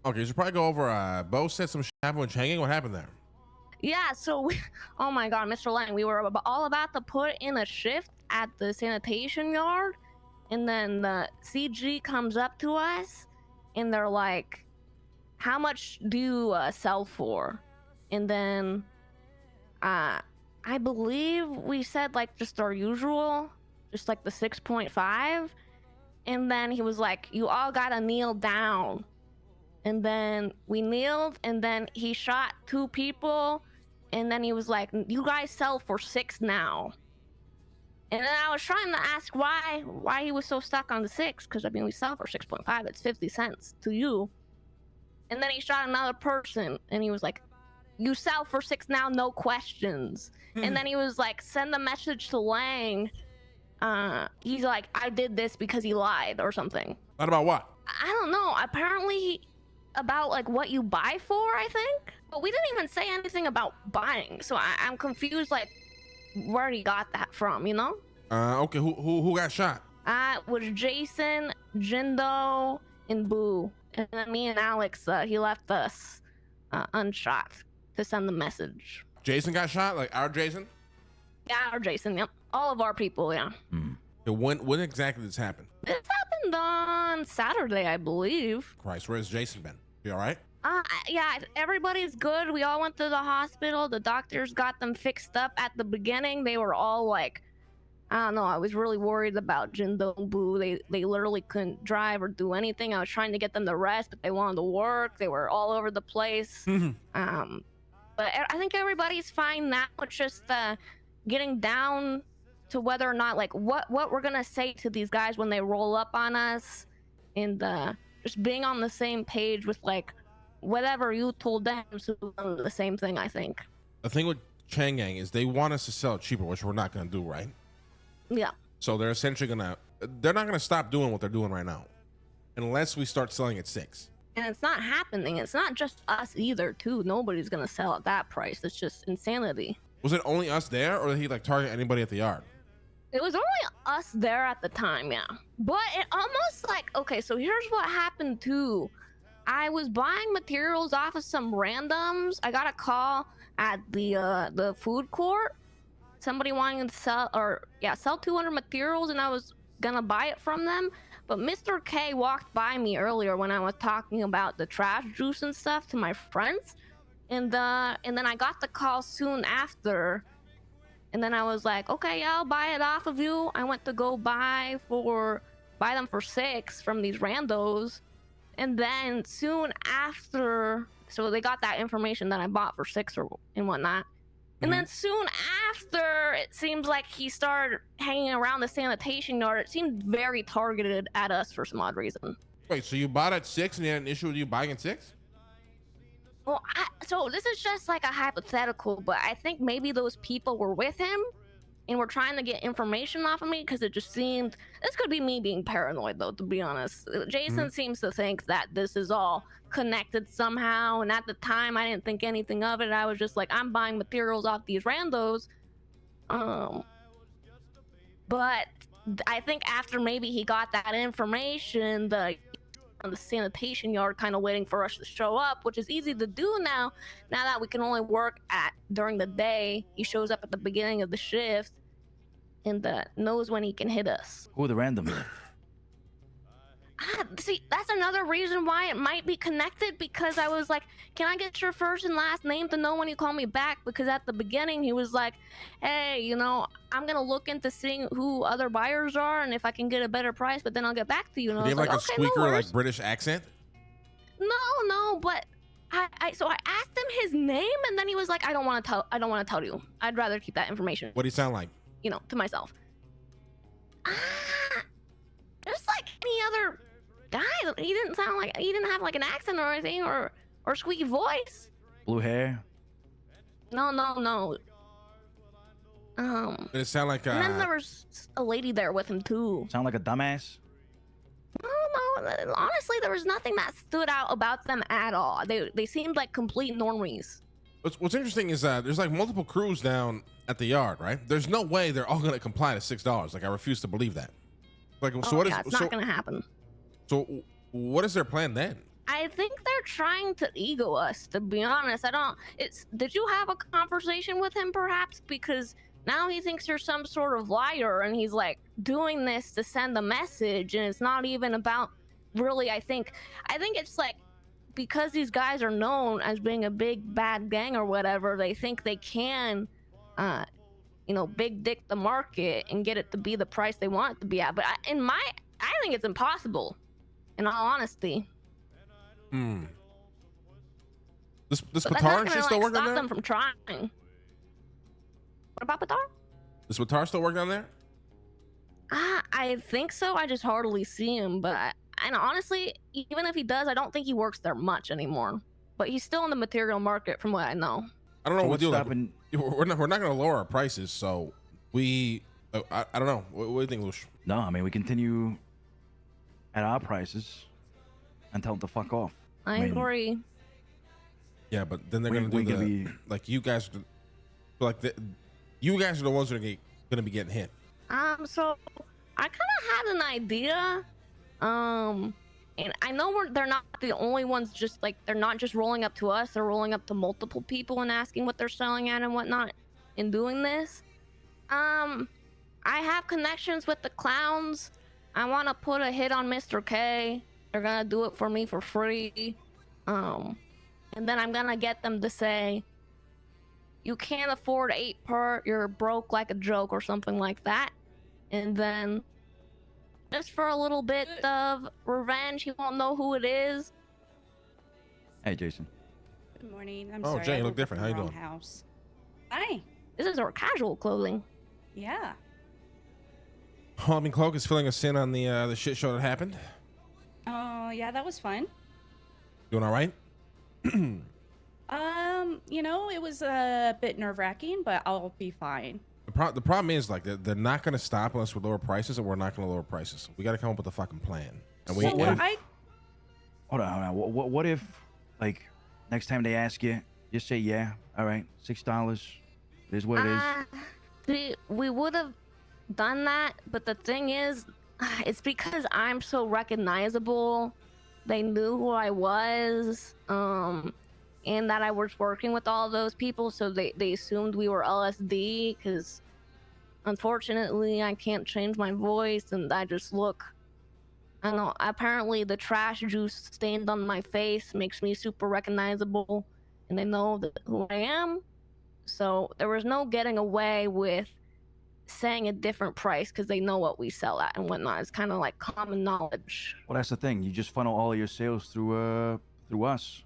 Okay, you should probably go over. Bo said some shit happened with Chang Gang. What happened there? Yeah, so oh my god, Mr. Lang, we were all about to put in a shift at the sanitation yard, and then the CG comes up to us, and they're like, "How much do you sell for?" And then, I believe we said like just our usual, just like the 6.5, and then he was like, "You all gotta kneel down." And then we kneeled, and then he shot 2 people, and then he was like, "You guys sell for 6 now." And then I was trying to ask why he was so stuck on the 6, because I mean we sell for 6.5, it's 50 cents to you. And then he shot another person, and he was like, "You sell for 6 now, no questions." And then he was like, "Send a message to Lang." He's like, "I did this because he lied," or something. Not about what? I don't know. Apparently about like what you buy for, I think. But we didn't even say anything about buying, so I'm confused, like where he got that from, you know? Okay, who got shot? It was Jason, Jindo, and Boo. And then me and Alex, he left us unshot to send the message. Jason got shot? Like our Jason? Yeah, our Jason, yep. All of our people, yeah. When exactly did this happen? This happened on Saturday, I believe. Christ, where's Jason been? You all right? Yeah, everybody's good. We all went to the hospital. The doctors got them fixed up. At the beginning, they were all like, I don't know, I was really worried about Jindo and Boo. They literally couldn't drive or do anything. I was trying to get them to rest, but they wanted to work. They were all over the place. But I think everybody's fine now. It's just getting down to whether or not, like, what we're gonna say to these guys when they roll up on us, and just being on the same page with like whatever you told them, so the same thing. I think The thing with Chang Gang is they want us to sell it cheaper, which we're not gonna do, right? yeah. So they're essentially they're not gonna stop doing what they're doing right now, unless we start selling at 6. And it's not happening. It's not just us either, too. Nobody's gonna sell at that price. It's just insanity. Was it only us there, or did he like target anybody at the yard? It was only us there at the time, yeah. But it almost like, okay, so here's what happened too. I was buying materials off of some randoms. I got a call at the food court. Somebody wanting to sell 200 materials, and I was gonna buy it from them. But Mr. K walked by me earlier when I was talking about the trash juice and stuff to my friends. And then I got the call soon after. And then I was like, okay, yeah, I'll buy it off of you. I went to go buy them for 6 from these randos. And then soon after, so they got that information that I bought for 6 and whatnot. And then soon after, it seems like he started hanging around the sanitation yard. It seemed very targeted at us for some odd reason. Wait, so you bought at 6 and he had an issue with you buying at 6? Well, so this is just like a hypothetical, but I think maybe those people were with him and were trying to get information off of me, because it just seemed, this could be me being paranoid though, to be honest. Jason seems to think that this is all connected somehow, and at the time I didn't think anything of it. I was just like, I'm buying materials off these randos. But I think after maybe he got that information, the sanitation yard kind of waiting for us to show up, which is easy to do now that we can only work during the day. He shows up at the beginning of the shift and knows when he can hit us. Who are the random? See, that's another reason why it might be connected, because I was like, can I get your first and last name to know when you call me back? Because at the beginning he was like, hey, you know, I'm gonna look into seeing who other buyers are and if I can get a better price, but then I'll get back to you. And Did he have like a okay, squeaker, no like British accent? No, but so I asked him his name, and then he was like, I don't want to tell you. I'd rather keep that information, What do you sound like? you know, to myself. Just like any other guy. He didn't have like an accent or anything, or squeaky voice. Blue hair? No. Did it sound like and then there was a lady there with him too. Sound like a dumbass? No. Honestly, there was nothing that stood out about them at all. They seemed like complete normies. What's interesting is there's like multiple crews down at the yard, right? There's no way they're all gonna comply to $6. Like, I refuse to believe that. Like, so what is it's not gonna happen. So what is their plan then? I think they're trying to ego us, to be honest. I don't. It's. Did you have a conversation with him, perhaps? Because now he thinks you're some sort of liar, and he's like doing this to send a message, and it's not even about really. I think it's like because these guys are known as being a big bad gang or whatever. They think they can, uh, big dick the market and get it to be the price they want it to be at. But I think it's impossible. In all honesty. Hmm. This But that's not Batar gonna shit still like work down stop there? them from trying. What about Batar? Does Batar still work down there? I think so. I just hardly see him, and honestly, even if he does, I don't think he works there much anymore. But he's still in the material market, from what I know. I don't know So what we what's do. Like, stopping? we're not going to lower our prices, so we. I don't know. What do you think, Lush? No, I mean we continue at our prices and tell them to fuck off. I mean, agree. Yeah, but then they're We- going to we do could the be- like you guys, you guys are the ones that are going to be getting hit. So I kind of had an idea. And I know they're not the only ones. Just like they're not just rolling up to us; they're rolling up to multiple people and asking what they're selling at and whatnot. In doing this, I have connections with the clowns. I want to put a hit on Mr. K. They're gonna do it for me for free. And then I'm gonna get them to say, "You can't afford 8 per. You're broke like a joke," or something like that. And then, just for a little bit of revenge, he won't know who it is. Hey, Jason. Good morning. I'm Oh, sorry. Jay, I you look woke up different. in How the you wrong House. Hi. This is our casual clothing. Yeah. Homie Cloak is filling us in on the shit show that happened. Oh, yeah, that was fun. Doing all right? It was a bit nerve-wracking, but I'll be fine. The problem is like they're not going to stop unless we lower prices, and we're not going to lower prices. We got to come up with a fucking plan. And we So what if- I Hold on. What if, like, next time they ask you, just say yeah. All right, $6. It is what it is. We would have done that, but the thing is, it's because I'm so recognizable. They knew who I was, and that I was working with all those people, so they assumed we were LSD, because unfortunately I can't change my voice, and I just look, I don't know, apparently the trash juice stained on my face makes me super recognizable, and they know who I am. So there was no getting away with saying a different price, because they know what we sell at and whatnot. It's kind of like common knowledge. Well, that's the thing. You just funnel all of your sales through us.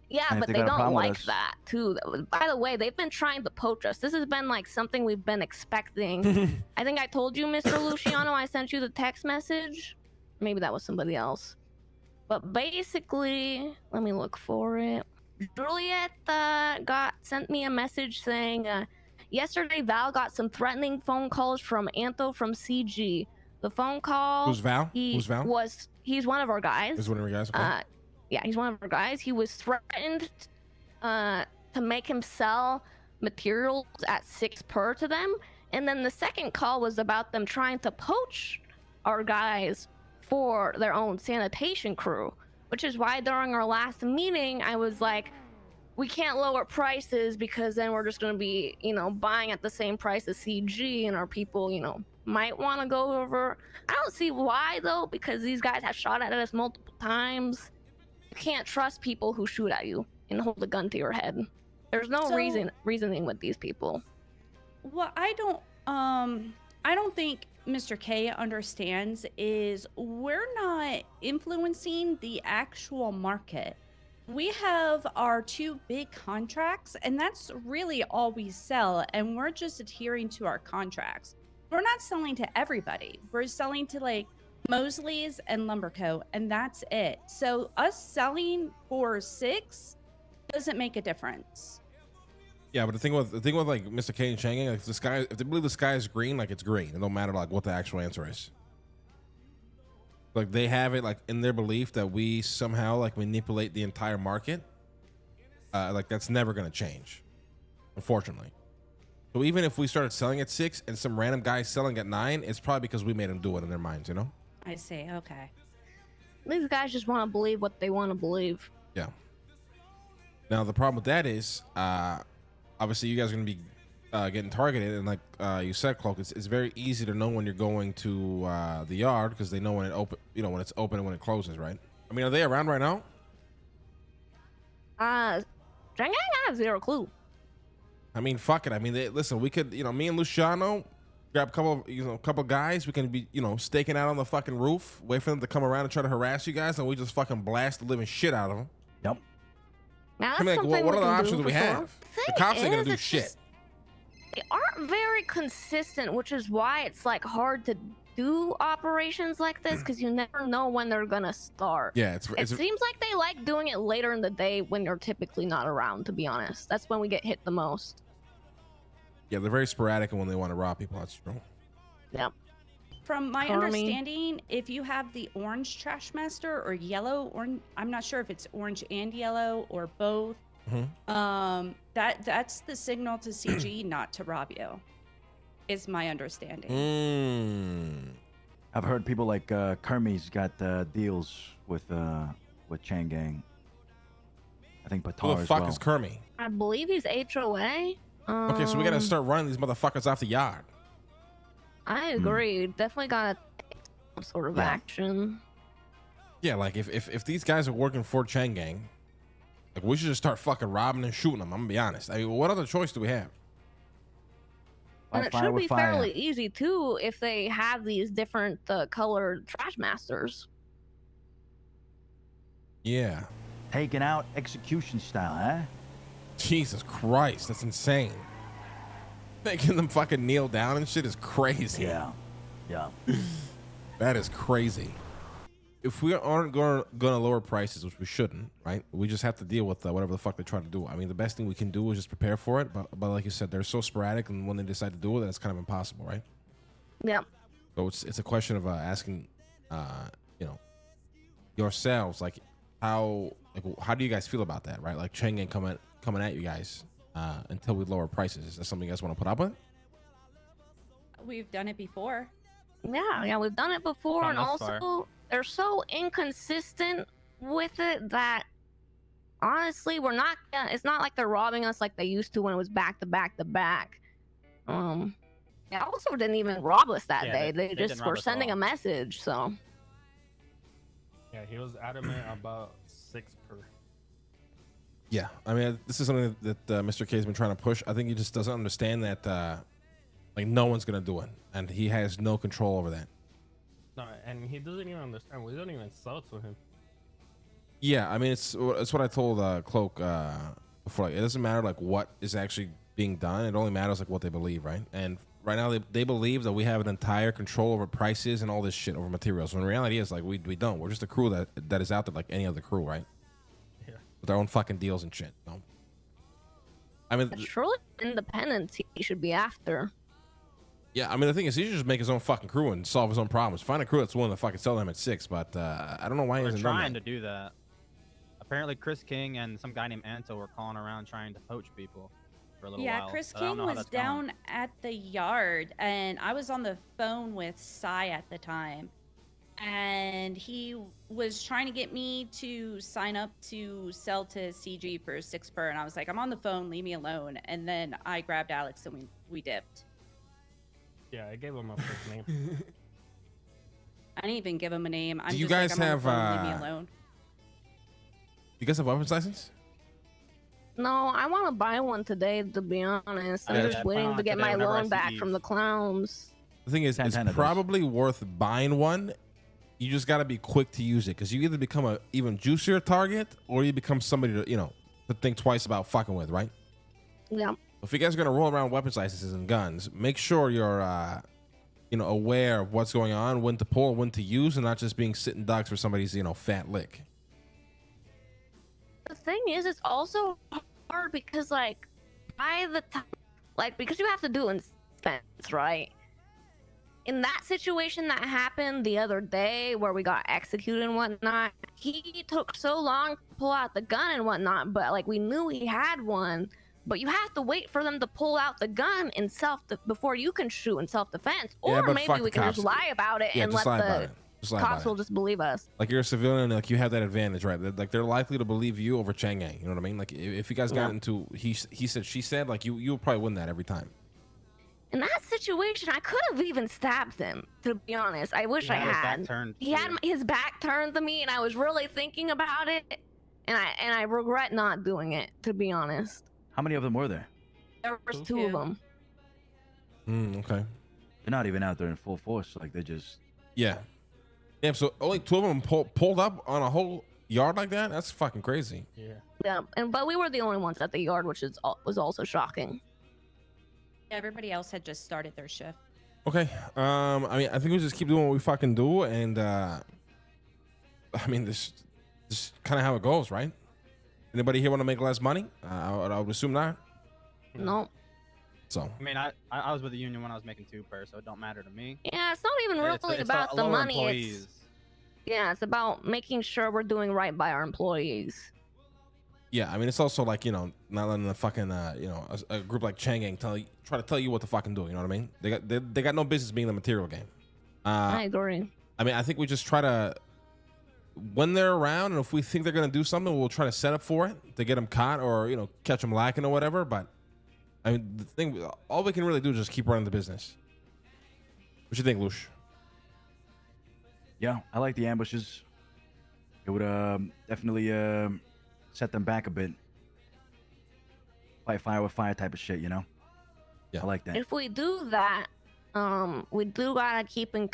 Yeah, And if but they they got a don't problem with like us- that too. By the way, they've been trying to poach us. This has been like something we've been expecting. I think I told you, Mr. Luciano, I sent you the text message. Maybe that was somebody else. But basically, let me look for it. Juliet sent me a message saying, yesterday Val got some threatening phone calls from Anto from CG. The phone call. Who's Val? Who's Val? He's one of our guys. Is one of your guys? Okay. Yeah, he's one of our guys. He was threatened to make him sell materials at 6 per to them. And then the second call was about them trying to poach our guys for their own sanitation crew, which is why during our last meeting, I was like, we can't lower prices because then we're just going to be, buying at the same price as CG, and our people, might want to go over. I don't see why though, because these guys have shot at us multiple times. You can't trust people who shoot at you and hold a gun to your head. There's no So- reasoning with these people. what I don't think Mr. K understands is we're not influencing the actual market. We have our 2 big contracts, and that's really all we sell, and we're just adhering to our contracts. We're not selling to everybody. We're selling to like Mosley's and Lumberco, and that's it. So us selling for 6 doesn't make a difference. Yeah, but the thing with like Mr. K and Chang Gang, like if they believe the sky is green, like it's green. It don't matter like what the actual answer is. Like they have it like in their belief that we somehow like manipulate the entire market. Like that's never gonna change, unfortunately. So even if we started selling at 6 and some random guy selling at 9, it's probably because we made them do it in their minds, I see. Okay. These guys just want to believe what they want to believe. Yeah. Now the problem with that is, obviously you guys are gonna be getting targeted, and like you said, Cloak, it's very easy to know when you're going to the yard because they know when it open, you know, when it's open and when it closes, right? I mean, are they around right now? Chang Gang, I have zero clue. I mean, fuck it. I mean, listen, we could, you know, me and Luciano grab a couple guys. We can be, you know, staking out on the fucking roof, wait for them to come around and try to harass you guys, and we just fucking blast the living shit out of them. Yep. Now, I mean, like, what other options do we have? The The cops ain't gonna do it's shit. just- They aren't very consistent, which is why it's like hard to do operations like this because you never know when they're gonna start. Yeah, It seems like they like doing it later in the day when you're typically not around, to be honest. That's when we get hit the most. yeah, they're very sporadic, and when they want to rob people, that's true. Yep. From my Carmy. understanding, if you have the orange trash master or yellow, or I'm not sure if it's orange and yellow or both, that's the signal to CG not to rob you, is my understanding. I've heard people like Kermie's got deals with Chang Gang. I think Batar Who the as fuck well. is Kermie? I believe he's HOA. Okay, so we gotta start running these motherfuckers off the yard. I agree. Definitely gotta take some sort of Yeah. action. Yeah, like if these guys are working for Chang Gang, like we should just start fucking robbing and shooting them. I'm gonna be honest. I mean, what other choice do we have? And it Fire should with be fire. fairly easy too if they have these different colored trash masters. Yeah. Taking out execution style, huh? Jesus Christ, that's insane. Making them fucking kneel down and shit is crazy. Yeah. Yeah. That is crazy. If we aren't gonna lower prices, which we shouldn't, right? We just have to deal with whatever the fuck they try to do. I mean, the best thing we can do is just prepare for it. But like you said, they're so sporadic, and when they decide to do it, then it's kind of impossible, right? Yep. So it's a question of asking, you know, yourselves, like how do you guys feel about that, right? Like Chang Gang coming at you guys until we lower prices. Is that something you guys want to put up with? We've done it before. Yeah, we've done it before, Gone and this also far. they're so inconsistent with it that honestly, we're not. It's not like they're robbing us like they used to when it was back to back to back. They also didn't even rob us that Yeah, day. they They didn't just rob were us at sending a all. message. So Yeah, he was adamant about 6 per. Yeah, I mean, this is something that Mr. K has been trying to push. I think he just doesn't understand that, like, no one's gonna do it, and he has no control over that. No, and he doesn't even understand. We don't even sell to him. Yeah, I mean, it's what I told Cloak before. Like, it doesn't matter like what is actually being done. It only matters like what they believe, right? And right now they believe that we have an entire control over prices and all this shit over materials. When reality is like we don't. We're just a crew that is out there like any other crew, right? Yeah. With our own fucking deals and shit. No. I mean, it's truly independence he should be after. yeah. I mean, the thing is, he should just make his own fucking crew and solve his own problems. Find a crew that's willing to fucking sell them at 6. But I don't know why he We're hasn't done trying that. to do that. Apparently, Chris King and some guy named Anto were calling around trying to poach people for a little Yeah, while. Chris but I don't King know how was that's going. down at the yard, and I was on the phone with Cy at the time, and he was trying to get me to sign up to sell to CG for 6 per, and I was like, I'm on the phone, leave me alone. And then I grabbed Alex and we dipped. Yeah, I gave him a fake name. I didn't even give him a name. I'm Do you just guys like, I'm have, on the phone, leave me alone. You guys have weapons license? No, I want to buy one today. To be honest, I'm Yeah, just plan waiting on to get today my whenever I loan see back these. from the clowns. The thing is, it's Santana does. probably worth buying one. You just got to be quick to use it because you either become a even juicier target or you become somebody to think twice about fucking with, right? Yeah. If you guys are gonna roll around weapons licenses and guns, make sure you're aware of what's going on, when to pull, when to use, and not just being sitting ducks for somebody's fat lick. The thing is, it's also hard because, like, by the time, like, because you have to do inspections, right? In that situation that happened the other day where we got executed and whatnot, he took so long to pull out the gun and whatnot, but, like, we knew he had one. But you have to wait for them to pull out the gun in before you can shoot in self-defense, or Yeah, but maybe fuck we the can just cops. lie about it Yeah, and just let lie about the it. Just lie about Cops will it. just believe us. Like you're a civilian, like you have that advantage, right? Like they're likely to believe you over Chang Gang. You know what I mean? Like if you guys got into he said she said, like you'll probably win that every time. In that situation, I could have even stabbed him. To be honest, I wish I His back had. turned He had too. his back turned to me, and I was really thinking about it, and I regret not doing it. To be honest, How many of them were there? there was two of them. Okay. They're not even out there in full force. Like they're just. Yeah. Damn. So only 2 of them pulled up on a whole yard like that. That's fucking crazy. Yeah. Yeah, but we were the only ones at the yard, which was also shocking. Everybody else had just started their shift. Okay. I mean, I think we just keep doing what we fucking do, and I mean, this kind of how it goes, right? Anybody here want to make less money? I would assume not. No. So. I mean, I was with the union when I was making 2 per, so it don't matter to me. Yeah, it's not even really It's about the lower money. employees. It's about making sure we're doing right by our employees. Yeah, I mean, it's also like, you know, not letting the fucking, you know, a group like Chang Gang try to tell you what to fucking do. You know what I mean? They got no business being the material game. I agree. I mean, I think we just try to, when they're around, and if we think they're gonna do something, we'll try to set up for it to get them caught or, you know, catch them lacking or whatever. But I mean, the thing, all we can really do is just keep running the business. What you think, Lush? Yeah, I like the ambushes. It would definitely set them back a bit. Fight fire with fire type of shit, you know? Yeah. I like that. If we do that, we do gotta keep in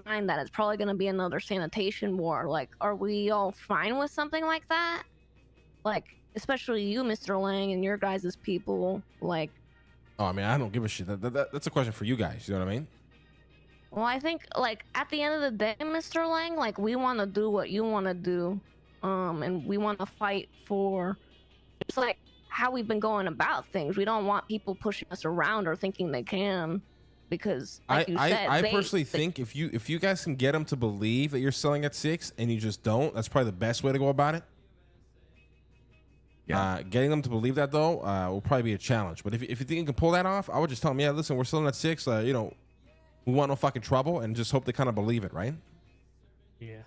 mind that it's probably gonna be another sanitation war. Like, are we all fine with something like that? Like, especially you, Mr. Lang, and your guys' people. Like, Oh, I mean, I don't give a shit. That's a question for you guys. You know what I mean? well, I think, like, at the end of the day, Mr. Lang, like, we want to do what you want to do, and we want to fight for just like how we've been going about things. We don't want people pushing us around or thinking they can, because like you said, I personally think if you guys can get them to believe that you're selling at 6 and you just don't, that's probably the best way to go about it. Yeah. Getting them to believe that though will probably be a challenge. But if you think you can pull that off, I would just tell them, yeah, listen, we're selling at 6. You know, we want no fucking trouble, and just hope they kind of believe it, right? Yeah.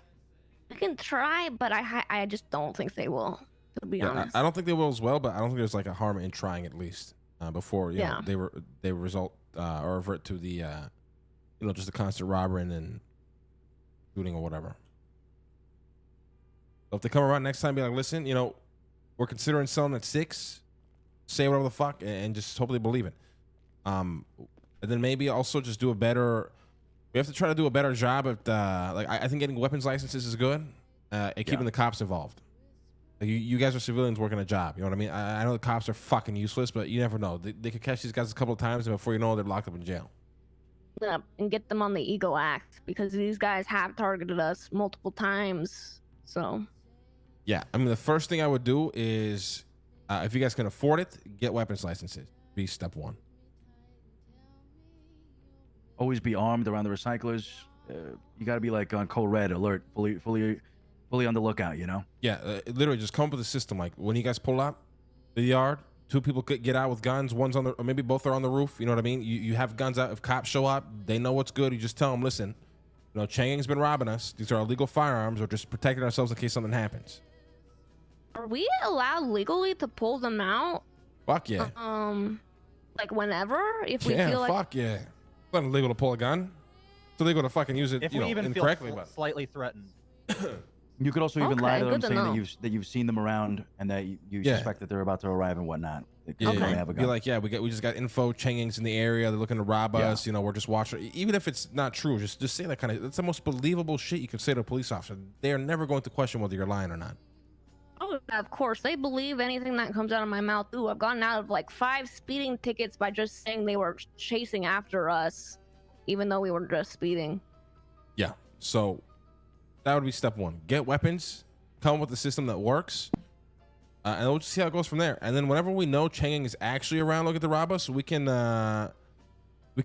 we can try, but I just don't think they will. To be honest, I don't think they will as well, but I don't think there's like a harm in trying at least before you know they result or revert to the you know, just the constant robbing and shooting or whatever. So if they come around next time, be like, listen, you know, we're considering selling at 6. Say whatever the fuck, and just hopefully believe it. And then maybe also just do a better. We have to try to do a better job at like I think getting weapons licenses is good, and keeping the cops involved. Like you guys are civilians working a job. You know what I mean? I know the cops are fucking useless, but you never know. They could catch these guys a couple of times, and before you know it, they're locked up in jail. Yeah, and get them on the Ego Act, because these guys have targeted us multiple times. So Yeah, I mean, the first thing I would do is, if you guys can afford it, get weapons licenses. Be step 1. Always be armed around the recyclers. You got to be like on code red alert, fully on the lookout, you know? Yeah, literally just come up with a system. Like when you guys pull up the yard, 2 people could get out with guns. One's on the, or maybe both are on the roof. You know what I mean? You have guns out. If cops show up, they know what's good. You just tell them, listen, you know, Chang Gang's been robbing us. These are illegal firearms. We're just protecting ourselves in case something happens. are we allowed legally to pull them out? Fuck yeah. Like whenever, if we Yeah, feel like fuck yeah. It's not illegal to pull a gun. It's illegal to fucking use it, If you we know, even feel incorrectly. But slightly threatened. You could also even lie to Okay, them good to saying know. that you've seen them around and that you Yeah. suspect that they're about to arrive and whatnot. They yeah, clearly Okay. have a be gun. like, yeah, we just got info. Chang Gang's in the area. They're looking to rob Yeah. us. You know, we're just watching. Even if it's not true, just say that kind of. That's the most believable shit you can say to a police officer. They are never going to question whether you're lying or not. oh, yeah, of course, they believe anything that comes out of my mouth. Ooh, I've gotten out of like 5 speeding tickets by just saying they were chasing after us, even though we were just speeding. Yeah. So that would be step 1. Get weapons. Come up with a system that works. And we'll just see how it goes from there. And then whenever we know Chang Gang is actually around looking to rob us, we can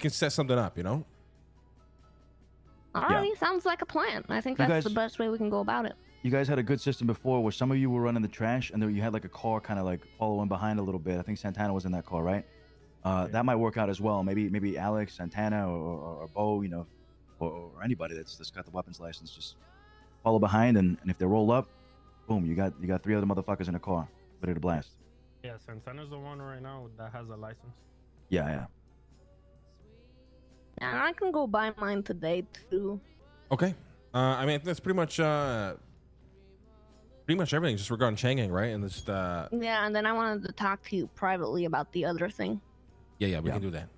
set something up, you know? Alrighty, sounds like a plan. I think You that's guys- the best way we can go about it. You guys had a good system before where some of you were running the trash and then you had like a car kind of like following behind a little bit. I think Santana was in that car, right? That might work out as well. Maybe Alex, Santana, or Bo, you know, or anybody that's got the weapons license, just follow behind, and if they roll up, boom, you got 3 other motherfuckers in a car ready to blast. Yeah, Santana's the one right now that has a license. Yeah. And I can go buy mine today too. Okay. I mean, that's pretty much everything just regarding Chang Gang, right? And just Yeah, and then I wanted to talk to you privately about the other thing. yeah, we Yeah. can do that.